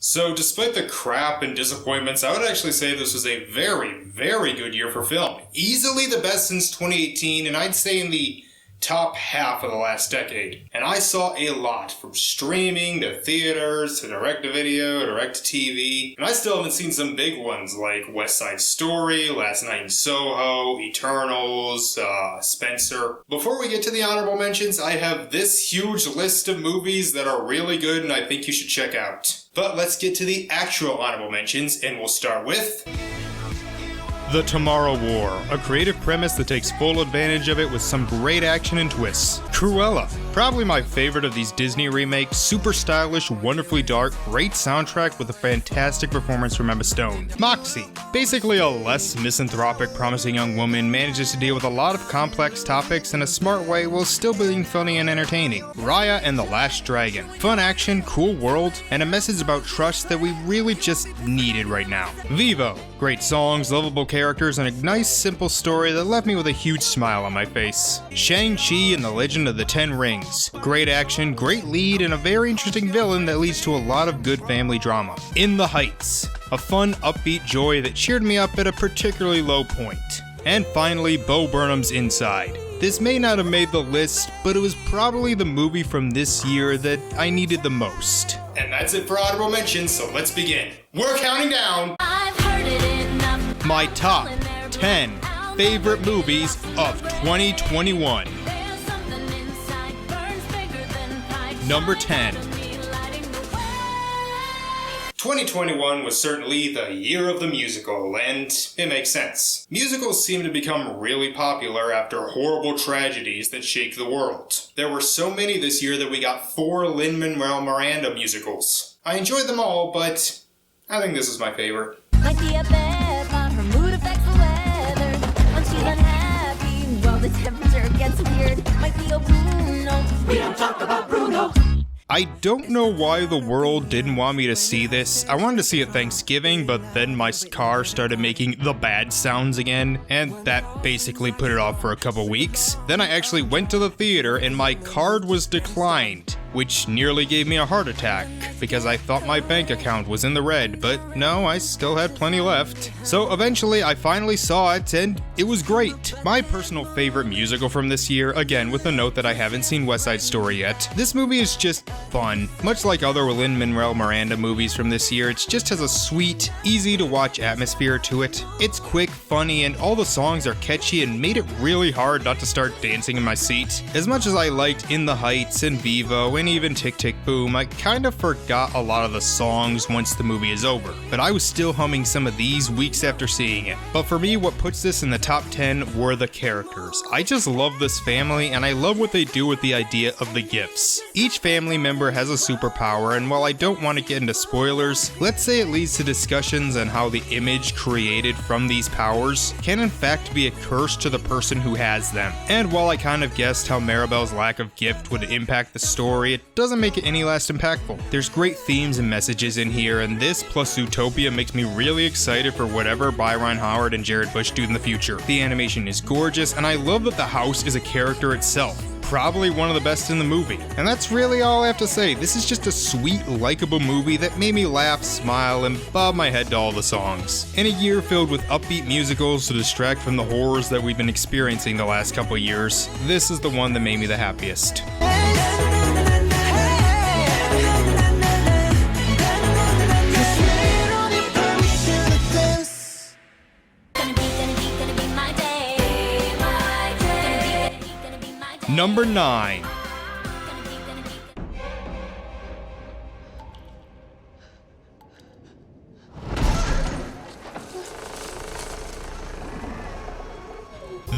So despite the crap and disappointments, I would actually say this was a very, very good year for film. Easily the best since 2018, and I'd say in the top half of the last decade. And I saw a lot, from streaming to theaters to direct-to-video, direct-to-TV. And I still haven't seen some big ones like West Side Story, Last Night in Soho, Eternals, Spencer. Before we get to the honorable mentions, I have this huge list of movies that are really good and I think you should check out. But let's get to the actual honorable mentions, and we'll start with The Tomorrow War, a creative premise that takes full advantage of it with some great action and twists. Cruella, probably my favorite of these Disney remakes, super stylish, wonderfully dark, great soundtrack with a fantastic performance from Emma Stone. Moxie, basically a less misanthropic, promising young woman, manages to deal with a lot of complex topics in a smart way while still being funny and entertaining. Raya and the Last Dragon, fun action, cool world, and a message about trust that we really just needed right now. Vivo, great songs, lovable characters, and a nice simple story that left me with a huge smile on my face. Shang-Chi and the Legend of the Ten Rings, great action, great lead, and a very interesting villain that leads to a lot of good family drama. In the Heights, a fun, upbeat joy that cheered me up at a particularly low point. And finally, Bo Burnham's Inside. This may not have made the list, but it was probably the movie from this year that I needed the most. And that's it for honorable mentions, so let's begin. We're counting down my top 10 favorite movies of 2021. Number 10. 2021 was certainly the year of the musical, and it makes sense. Musicals seem to become really popular after horrible tragedies that shake the world. There were so many this year that we got 4 Lin-Manuel Miranda musicals. I enjoyed them all, but I think this is my favorite. Might be a bad but her mood affects the weather. When she's unhappy, well, the temperature gets weird. Might be a Bruno. We don't talk about Bruno. I don't know why the world didn't want me to see this. I wanted to see it Thanksgiving, but then my car started making the bad sounds again, and that basically put it off for a couple weeks. Then I actually went to the theater and my card was declined, which nearly gave me a heart attack, because I thought my bank account was in the red, but no, I still had plenty left. So eventually I finally saw it, and it was great. My personal favorite musical from this year, again with the note that I haven't seen West Side Story yet. This movie is just fun. Much like other Lin-Manuel Miranda movies from this year, it just has a sweet, easy to watch atmosphere to it. It's quick, funny, and all the songs are catchy and made it really hard not to start dancing in my seat. As much as I liked In the Heights and Vivo and even Tick Tick Boom, I kind of forgot a lot of the songs once the movie is over, but I was still humming some of these weeks after seeing it. But for me, what puts this in the top 10 were the characters. I just love this family, and I love what they do with the idea of the gifts. Each family member has a superpower, and while I don't want to get into spoilers, let's say it leads to discussions on how the image created from these powers can in fact be a curse to the person who has them. And while I kind of guessed how Maribel's lack of gift would impact the story, it doesn't make it any less impactful. There's great themes and messages in here, and this plus Zootopia makes me really excited for whatever Byron Howard and Jared Bush do in the future. The animation is gorgeous, and I love that the house is a character itself. Probably one of the best in the movie. And that's really all I have to say. This is just a sweet, likable movie that made me laugh, smile, and bob my head to all the songs. In a year filled with upbeat musicals to distract from the horrors that we've been experiencing the last couple years, this is the one that made me the happiest. Number 9.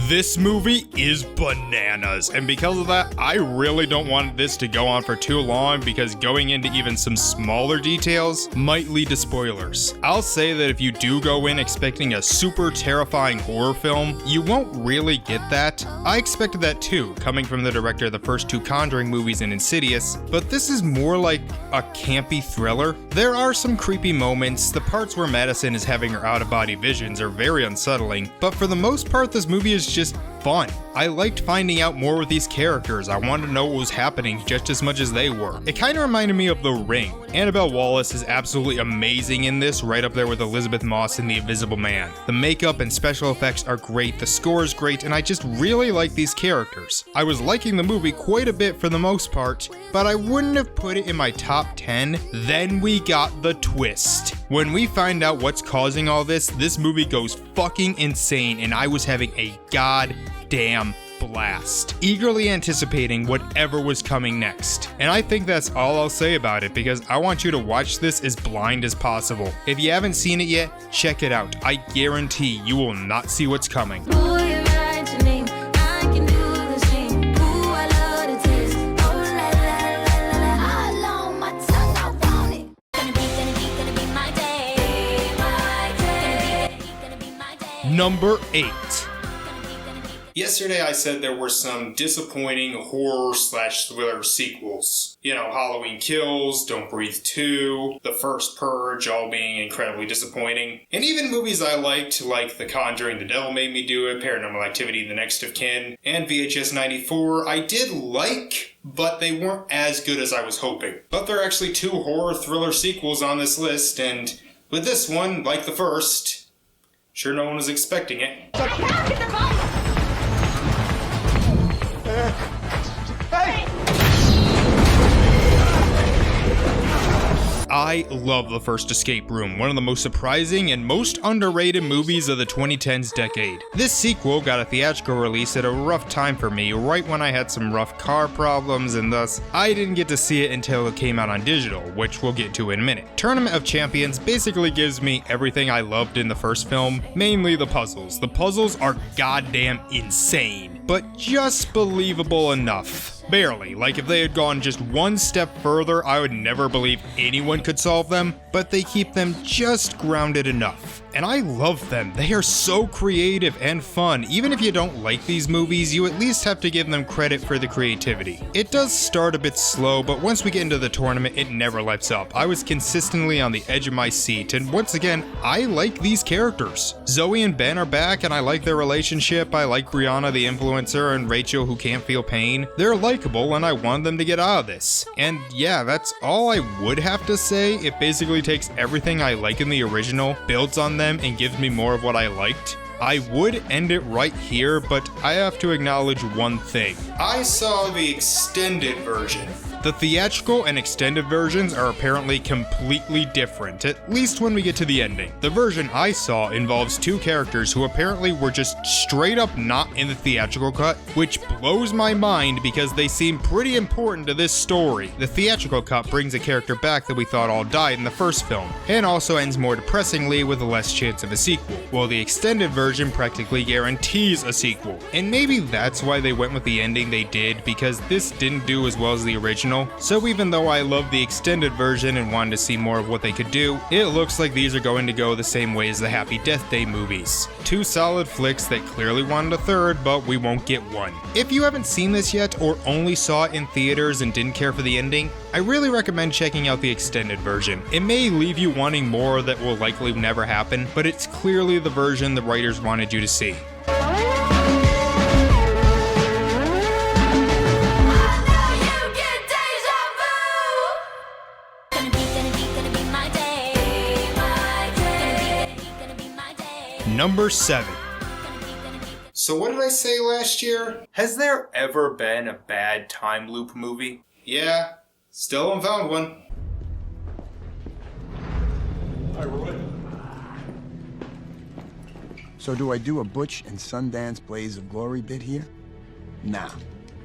This movie is bananas, and because of that, I really don't want this to go on for too long because going into even some smaller details might lead to spoilers. I'll say that if you do go in expecting a super terrifying horror film, you won't really get that. I expected that too, coming from the director of the first 2 Conjuring movies and Insidious, but this is more like a campy thriller. There are some creepy moments, the parts where Madison is having her out-of-body visions are very unsettling, but for the most part this movie is just fun. I liked finding out more with these characters. I wanted to know what was happening just as much as they were. It kind of reminded me of The Ring. Annabelle Wallis is absolutely amazing in this, right up there with Elizabeth Moss in The Invisible Man. The makeup and special effects are great, the score is great, and I just really like these characters. I was liking the movie quite a bit for the most part, but I wouldn't have put it in my top 10. Then we got the twist. When we find out what's causing all this movie goes fucking insane, and I was having a goddamn blast, eagerly anticipating whatever was coming next. And I think that's all I'll say about it, because I want you to watch this as blind as possible. If you haven't seen it yet, check it out. I guarantee you will not see what's coming. Number 8. Yesterday I said there were some disappointing horror/thriller sequels. You know, Halloween Kills, Don't Breathe 2, The First Purge, all being incredibly disappointing. And even movies I liked, like The Conjuring, The Devil Made Me Do It, Paranormal Activity, The Next of Kin, and VHS 94, I did like, but they weren't as good as I was hoping. But there are actually 2 horror-thriller sequels on this list, and with this one, like the first, sure no one was expecting it. I love The First Escape Room, one of the most surprising and most underrated movies of the 2010s decade. This sequel got a theatrical release at a rough time for me, right when I had some rough car problems, and thus I didn't get to see it until it came out on digital, which we'll get to in a minute. Tournament of Champions basically gives me everything I loved in the first film, mainly the puzzles. The puzzles are goddamn insane, but just believable enough. Barely. Like, if they had gone just one step further, I would never believe anyone could solve them, but they keep them just grounded enough. And I love them. They are so creative and fun. Even if you don't like these movies, you at least have to give them credit for the creativity. It does start a bit slow, but once we get into the tournament, it never lets up. I was consistently on the edge of my seat, and once again, I like these characters. Zoe and Ben are back, and I like their relationship. I like Brianna the influencer and Rachel who can't feel pain. They're likable, and I want them to get out of this. And yeah, that's all I would have to say. It basically takes everything I like in the original, builds on them, and gives me more of what I liked. I would end it right here, but I have to acknowledge one thing. I saw the extended version. The theatrical and extended versions are apparently completely different, at least when we get to the ending. The version I saw involves 2 characters who apparently were just straight up not in the theatrical cut, which blows my mind because they seem pretty important to this story. The theatrical cut brings a character back that we thought all died in the first film, and also ends more depressingly with less chance of a sequel, while the extended version practically guarantees a sequel. And maybe that's why they went with the ending they did, because this didn't do as well as the original. So even though I love the extended version and wanted to see more of what they could do, it looks like these are going to go the same way as the Happy Death Day movies. 2 solid flicks that clearly wanted a third, but we won't get one. If you haven't seen this yet, or only saw it in theaters and didn't care for the ending, I really recommend checking out the extended version. It may leave you wanting more that will likely never happen, but it's clearly the version the writers wanted you to see. Number 7. So what did I say last year? Has there ever been a bad time loop movie? Yeah, still haven't found one. Hi, Roy. So do I do a Butch and Sundance Blaze of Glory bit here? Nah.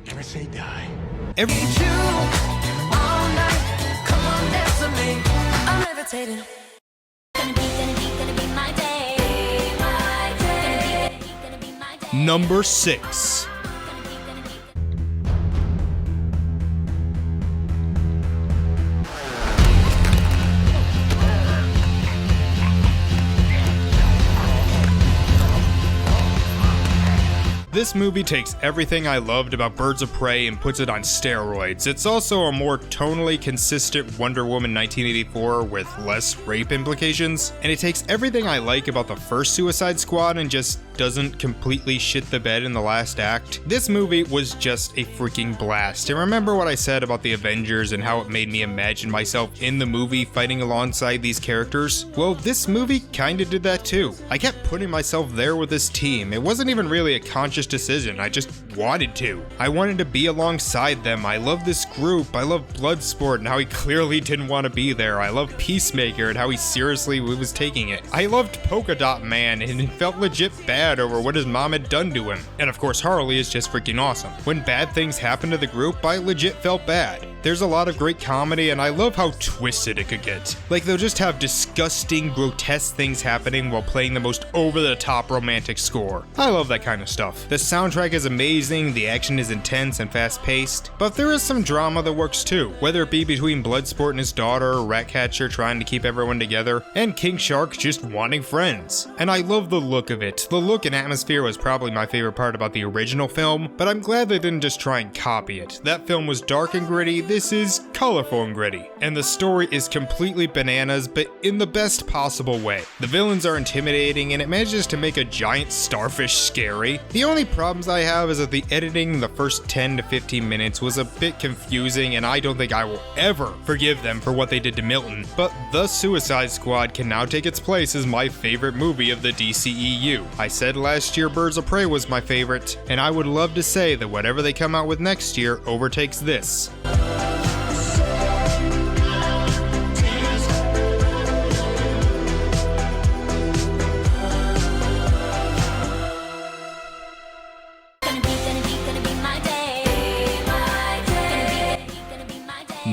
Never say die. All night, come on, dance with me. I'm levitating. Gonna be my day. Number 6. This movie takes everything I loved about Birds of Prey and puts it on steroids. It's also a more tonally consistent Wonder Woman 1984 with less rape implications, and it takes everything I like about the first Suicide Squad and just doesn't completely shit the bed in the last act. This movie was just a freaking blast. And remember what I said about the Avengers and how it made me imagine myself in the movie fighting alongside these characters? Well, this movie kinda did that too. I kept putting myself there with this team. It wasn't even really a conscious decision, I just wanted to. I wanted to be alongside them. I love this group. I love Bloodsport and how he clearly didn't want to be there. I love Peacemaker and how he seriously was taking it. I loved Polka Dot Man and it felt legit bad over what his mom had done to him. And of course Harley is just freaking awesome. When bad things happen to the group, I legit felt bad. There's a lot of great comedy and I love how twisted it could get. Like they'll just have disgusting, grotesque things happening while playing the most over-the-top romantic score. I love that kind of stuff. The soundtrack is amazing, the action is intense and fast-paced, but there is some drama that works too, whether it be between Bloodsport and his daughter, Ratcatcher trying to keep everyone together, and King Shark just wanting friends. And I love the look of it. The look and atmosphere was probably my favorite part about the original film, but I'm glad they didn't just try and copy it. That film was dark and gritty, this is colorful and gritty. And the story is completely bananas, but in the best possible way. The villains are intimidating and it manages to make a giant starfish scary. The only problems I have is that the editing in the first 10 to 15 minutes was a bit confusing and I don't think I will ever forgive them for what they did to Milton. But The Suicide Squad can now take its place as my favorite movie of the DCEU. I said last year Birds of Prey was my favorite, and I would love to say that whatever they come out with next year overtakes this.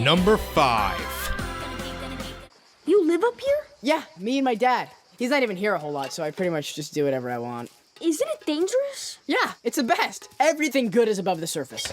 Number 5. You live up here? Yeah, me and my dad. He's not even here a whole lot, so I pretty much just do whatever I want. Isn't it dangerous? Yeah, it's the best. Everything good is above the surface.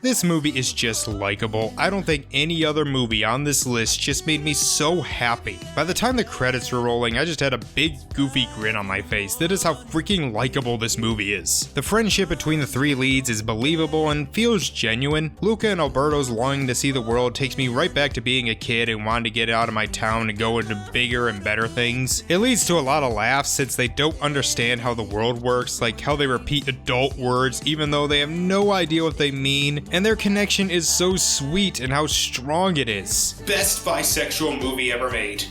This movie is just likable. I don't think any other movie on this list just made me so happy. By the time the credits were rolling, I just had a big goofy grin on my face. That is how freaking likable this movie is. The friendship between the three leads is believable and feels genuine. Luca and Alberto's longing to see the world takes me right back to being a kid and wanting to get out of my town and go into bigger and better things. It leads to a lot of laughs since they don't understand how the world works, like how they repeat adult words even though they have no idea what they mean. And their connection is so sweet and how strong it is. Best bisexual movie ever made.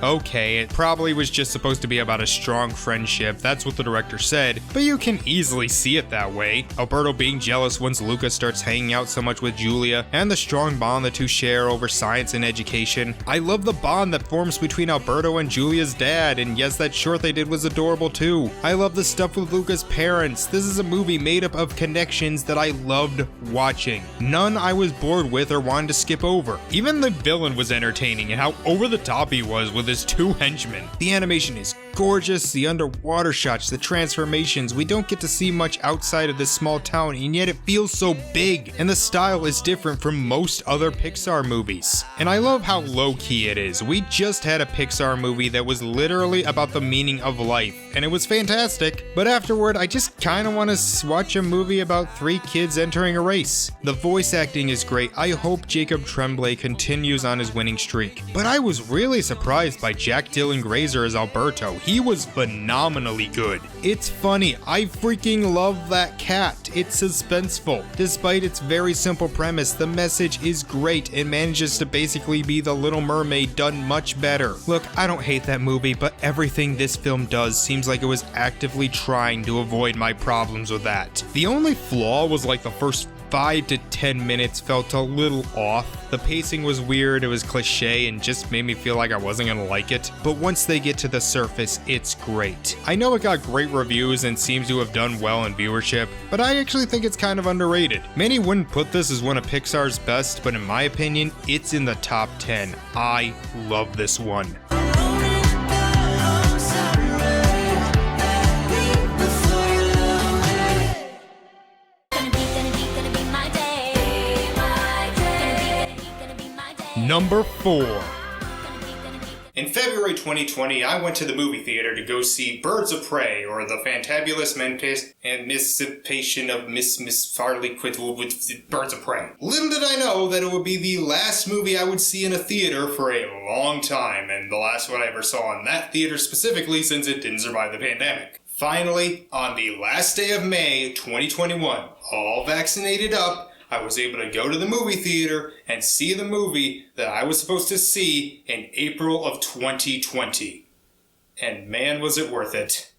Okay, it probably was just supposed to be about a strong friendship, that's what the director said, but you can easily see it that way. Alberto being jealous once Luca starts hanging out so much with Julia, and the strong bond the two share over science and education. I love the bond that forms between Alberto and Julia's dad, and yes, that short they did was adorable too. I love the stuff with Luca's parents. This is a movie made up of connections that I loved watching. None I was bored with or wanted to skip over. Even the villain was entertaining and how over the top he was with his two henchmen. The animation is gorgeous, the underwater shots, the transformations. We don't get to see much outside of this small town and yet it feels so big. And the style is different from most other Pixar movies. And I love how low-key it is. We just had a Pixar movie that was literally about the meaning of life and it was fantastic. But afterward, I just kinda wanna watch a movie about 3 kids entering a race. The voice acting is great. I hope Jacob Tremblay continues on his winning streak. But I was really surprised by Jack Dylan Grazer as Alberto. He was phenomenally good. It's funny, I freaking love that cat. It's suspenseful. Despite its very simple premise, the message is great and manages to basically be The Little Mermaid done much better. Look, I don't hate that movie, but everything this film does seems like it was actively trying to avoid my problems with that. The only flaw was like the first 5 to 10 minutes felt a little off. The pacing was weird, it was cliche, and just made me feel like I wasn't gonna like it. But once they get to the surface, it's great. I know it got great reviews and seems to have done well in viewership, but I actually think it's kind of underrated. Many wouldn't put this as one of Pixar's best, but in my opinion, it's in the top 10. I love this one. Number 4. In February 2020, I went to the movie theater to go see Birds of Prey, or The Fantabulous Emancipation of Miss Farley Quit with Birds of Prey. Little did I know that it would be the last movie I would see in a theater for a long time, and the last one I ever saw in that theater specifically since it didn't survive the pandemic. Finally, on the last day of May 2021, all vaccinated up, I was able to go to the movie theater and see the movie that I was supposed to see in April of 2020. And man, was it worth it.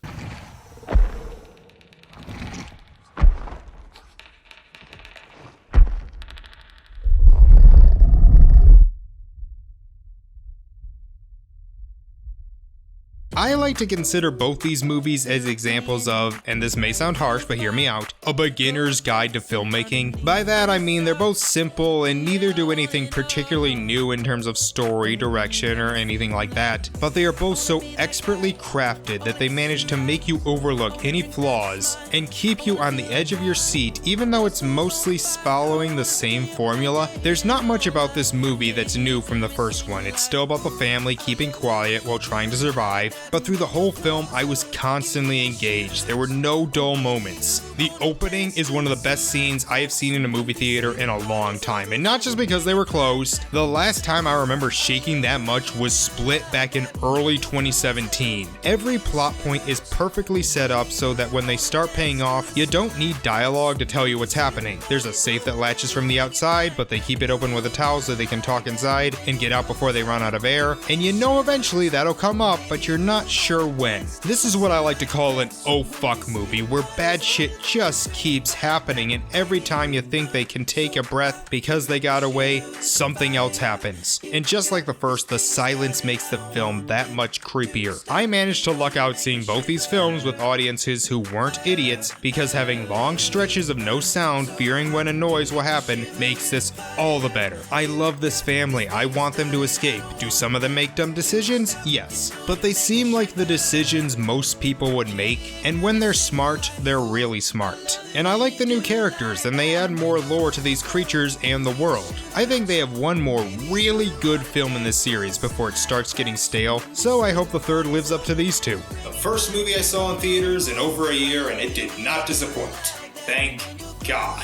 I like to consider both these movies as examples of, and this may sound harsh, but hear me out, a beginner's guide to filmmaking. By that I mean they're both simple and neither do anything particularly new in terms of story, direction, or anything like that, but they are both so expertly crafted that they manage to make you overlook any flaws and keep you on the edge of your seat even though it's mostly following the same formula. There's not much about this movie that's new from the first one. It's still about the family keeping quiet while trying to survive. But through the whole film, I was constantly engaged. There were no dull moments. The opening is one of the best scenes I have seen in a movie theater in a long time, and not just because they were closed. The last time I remember shaking that much was Split back in early 2017. Every plot point is perfectly set up so that when they start paying off, you don't need dialogue to tell you what's happening. There's a safe that latches from the outside, but they keep it open with a towel so they can talk inside and get out before they run out of air, and you know eventually that'll come up, but you're not sure when. This is what I like to call an oh fuck movie, where bad shit just keeps happening, and every time you think they can take a breath because they got away, something else happens. And just like the first, the silence makes the film that much creepier. I managed to luck out seeing both these films with audiences who weren't idiots, because having long stretches of no sound, fearing when a noise will happen, makes this all the better. I love this family. I want them to escape. Do some of them make dumb decisions? Yes. But they seem like the decisions most people would make, and when they're smart, they're really smart. And I like the new characters, and they add more lore to these creatures and the world. I think they have one more really good film in this series before it starts getting stale, so I hope the third lives up to these two. The first movie I saw in theaters in over a year, and it did not disappoint. Thank God.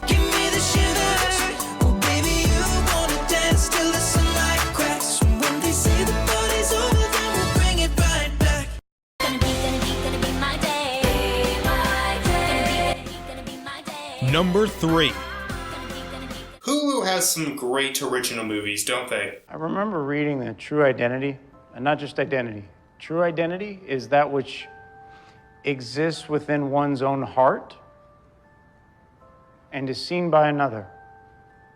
Give me the sugar. Oh, baby, you wanna dance till the sunlight cracks. When they say the party's over, then we'll bring it right back. Gonna be my day, my day. Gonna be my day. Number 3. Hulu has some great original movies, don't they? I remember reading that true identity, and not just identity. True identity is that which exists within one's own heart and is seen by another.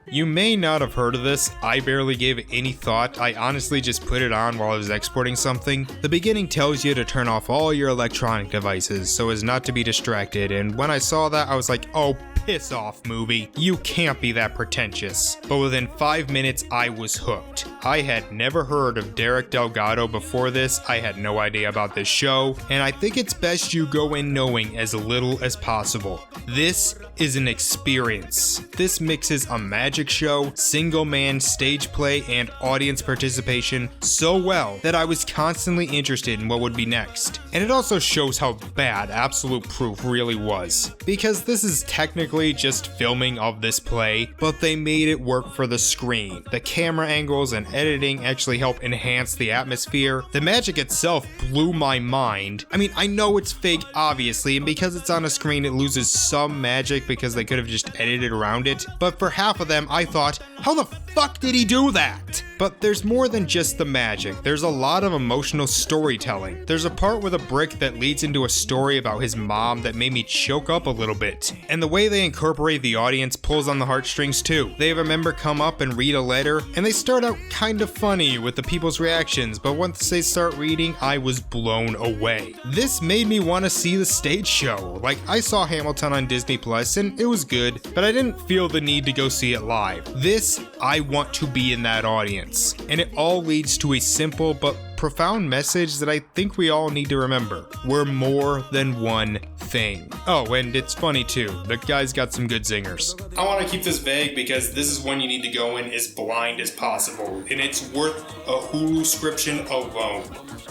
You may not have heard of this. I barely gave it any thought. I honestly just put it on while I was exporting something. The beginning tells you to turn off all your electronic devices so as not to be distracted, and when I saw that, I was like, oh, piss off, movie. You can't be that pretentious. But within 5 minutes, I was hooked. I had never heard of Derek Delgado before this. I had no idea about this show, and I think it's best you go in knowing as little as possible. This is an experience. This mixes a magic show, single-man stage play, and audience participation so well that I was constantly interested in what would be next. And it also shows how bad Absolute Proof really was, because this is technically just filming of this play, but they made it work for the screen. The camera angles and editing actually help enhance the atmosphere. The magic itself blew my mind. I mean, I know it's fake, obviously, and because it's on a screen, it loses some magic because they could have just edited around it, but for half of them, I thought, how the fuck did he do that? But there's more than just the magic. There's a lot of emotional storytelling. There's a part with a brick that leads into a story about his mom that made me choke up a little bit. And the way they incorporate the audience pulls on the heartstrings too. They have a member come up and read a letter, and they start out kind of funny with the people's reactions, but once they start reading, I was blown away. This made me want to see the stage show. Like, I saw Hamilton on Disney Plus, and it was good, but I didn't feel the need to go see it live. This, I want to be in that audience. And it all leads to a simple but profound message that I think we all need to remember. We're more than one thing. Oh, and it's funny too. The guy's got some good zingers. I want to keep this vague because this is when you need to go in as blind as possible, and it's worth a Hulu subscription alone.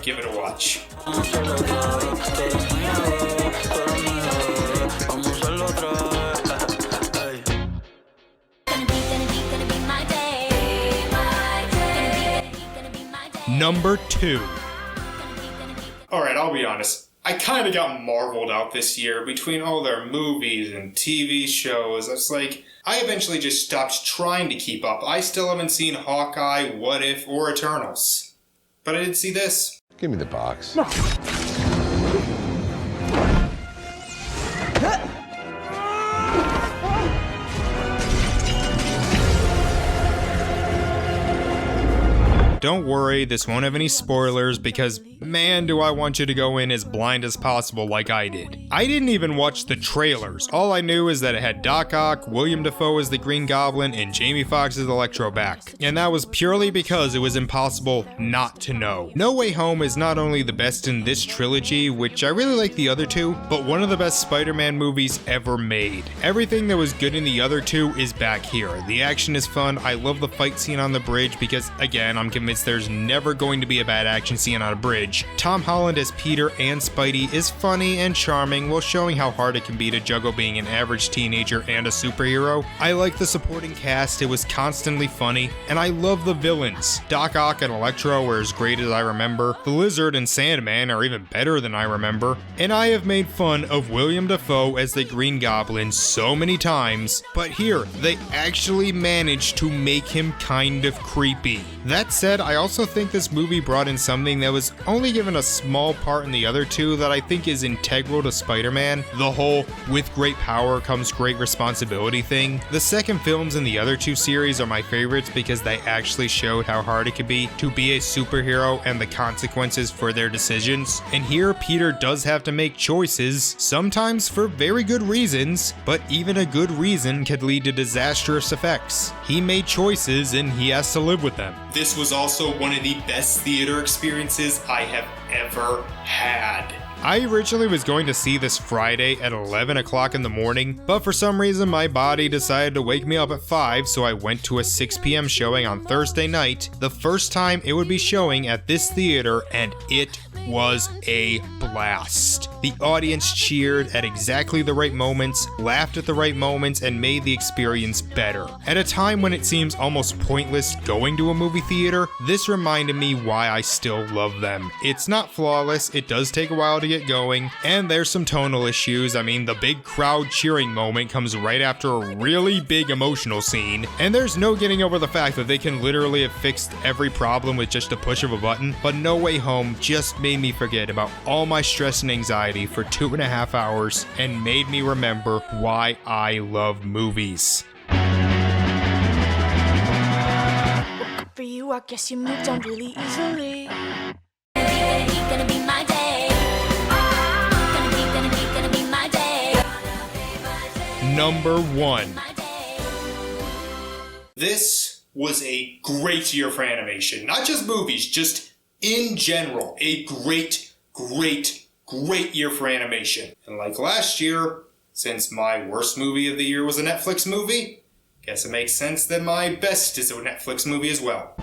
Give it a watch. Number 2. Alright, I'll be honest. I kind of got marveled out this year between all their movies and TV shows. It's like, I eventually just stopped trying to keep up. I still haven't seen Hawkeye, What If, or Eternals. But I did see this. Give me the box. Don't worry, this won't have any spoilers because man do I want you to go in as blind as possible like I did. I didn't even watch the trailers. All I knew is that it had Doc Ock, William Dafoe as the Green Goblin, and Jamie Foxx as Electro back. And that was purely because it was impossible not to know. No Way Home is not only the best in this trilogy, which I really like the other two, but one of the best Spider-Man movies ever made. Everything that was good in the other two is back here. The action is fun, I love the fight scene on the bridge because, again, I'm convinced there's never going to be a bad action scene on a bridge. Tom Holland as Peter and Spidey is funny and charming while showing how hard it can be to juggle being an average teenager and a superhero. I like the supporting cast, it was constantly funny, and I love the villains. Doc Ock and Electro are as great as I remember, the Lizard and Sandman are even better than I remember, and I have made fun of William Dafoe as the Green Goblin so many times, but here, they actually managed to make him kind of creepy. That said, I also think this movie brought in something that was only given a small part in the other two that I think is integral to Spider-Man, the whole with great power comes great responsibility thing. The second films in the other two series are my favorites because they actually showed how hard it could be to be a superhero and the consequences for their decisions. And here, Peter does have to make choices, sometimes for very good reasons, but even a good reason could lead to disastrous effects. He made choices and he has to live with them. This was also one of the best theater experiences I have ever had. I originally was going to see this Friday at 11 o'clock in the morning, but for some reason my body decided to wake me up at 5, so I went to a 6 p.m. showing on Thursday night, the first time it would be showing at this theater, and it was a blast. The audience cheered at exactly the right moments, laughed at the right moments, and made the experience better. At a time when it seems almost pointless going to a movie theater, this reminded me why I still love them. It's not flawless, it does take a while to get going, and there's some tonal issues. I mean, the big crowd cheering moment comes right after a really big emotional scene, and there's no getting over the fact that they can literally have fixed every problem with just a push of a button, but No Way Home just made me forget about all my stress and anxiety for 2.5 hours and made me remember why I love movies. For you, I guess you moved on really easily. Gonna be my day. Gonna be my day. Number 1. This was a great year for animation. Not just movies, just in general. A great year for animation. And like last year, since my worst movie of the year was a Netflix movie, guess it makes sense that my best is a Netflix movie as well.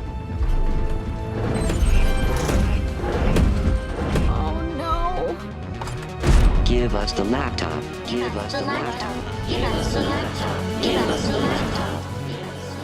Oh no. Give us the laptop. Give us the laptop. Give us the laptop. Give us the laptop.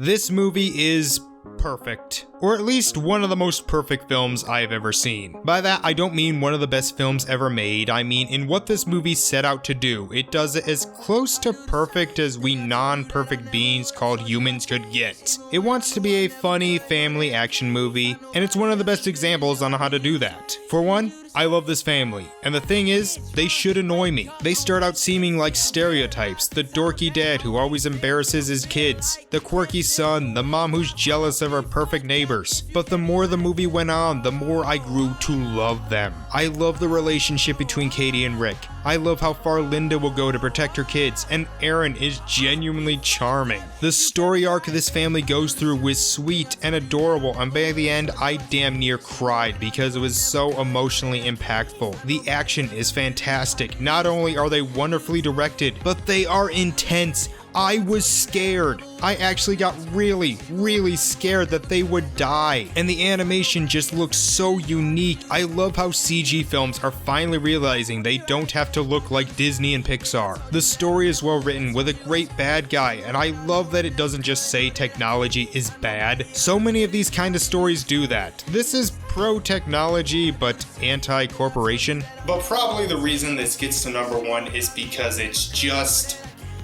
This movie is perfect, or at least one of the most perfect films I've ever seen. By that, I don't mean one of the best films ever made, I mean in what this movie set out to do. It does it as close to perfect as we non-perfect beings called humans could get. It wants to be a funny family action movie, and it's one of the best examples on how to do that. For one, I love this family, and the thing is, they should annoy me. They start out seeming like stereotypes: the dorky dad who always embarrasses his kids, the quirky son, the mom who's jealous of her perfect neighbor, believers, but the more the movie went on, the more I grew to love them. I love the relationship between Katie and Rick. I love how far Linda will go to protect her kids, and Aaron is genuinely charming. The story arc this family goes through was sweet and adorable, and by the end, I damn near cried because it was so emotionally impactful. The action is fantastic. Not only are they wonderfully directed, but they are intense. I was scared. I actually got really scared that they would die. And the animation just looks so unique. I love how CG films are finally realizing they don't have to look like Disney and Pixar. The story is well written with a great bad guy, and I love that it doesn't just say technology is bad. So many of these kind of stories do that. This is pro-technology but anti-corporation. But probably the reason this gets to number 1 is because it's just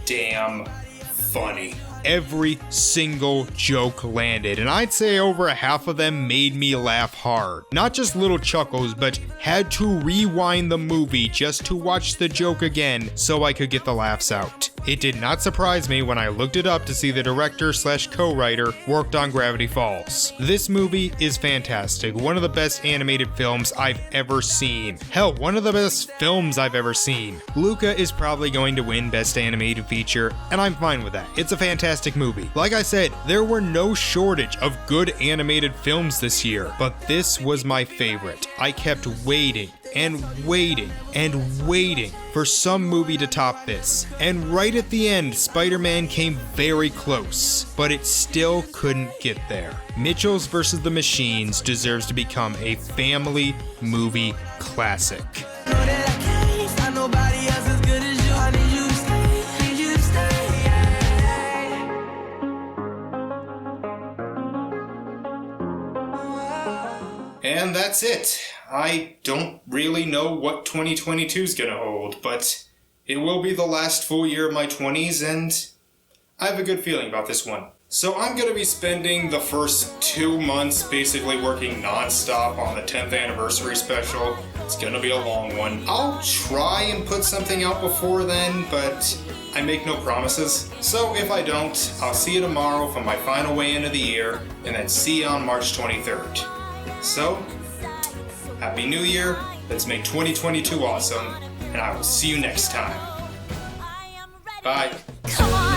damn funny. Every single joke landed, and I'd say over a half of them made me laugh hard. Not just little chuckles, but had to rewind the movie just to watch the joke again so I could get the laughs out. It did not surprise me when I looked it up to see the director/co-writer worked on Gravity Falls. This movie is fantastic, one of the best animated films I've ever seen. Hell, one of the best films I've ever seen. Luca is probably going to win Best Animated Feature, and I'm fine with that. It's a fantastic movie. Like I said, there were no shortage of good animated films this year, but this was my favorite. I kept waiting and waiting and waiting for some movie to top this. And right at the end, Spider-Man came very close, but it still couldn't get there. Mitchell's vs. the Machines deserves to become a family movie classic. And that's it. I don't really know what 2022 is gonna hold, but it will be the last full year of my 20s, and I have a good feeling about this one. So I'm gonna be spending the first 2 months basically working non-stop on the 10th anniversary special. It's gonna be a long one. I'll try and put something out before then, but I make no promises. So if I don't, I'll see you tomorrow for my final weigh-in of the year, and then see you on March 23rd. So, Happy New Year, let's make 2022 awesome, and I will see you next time. Bye. Come on.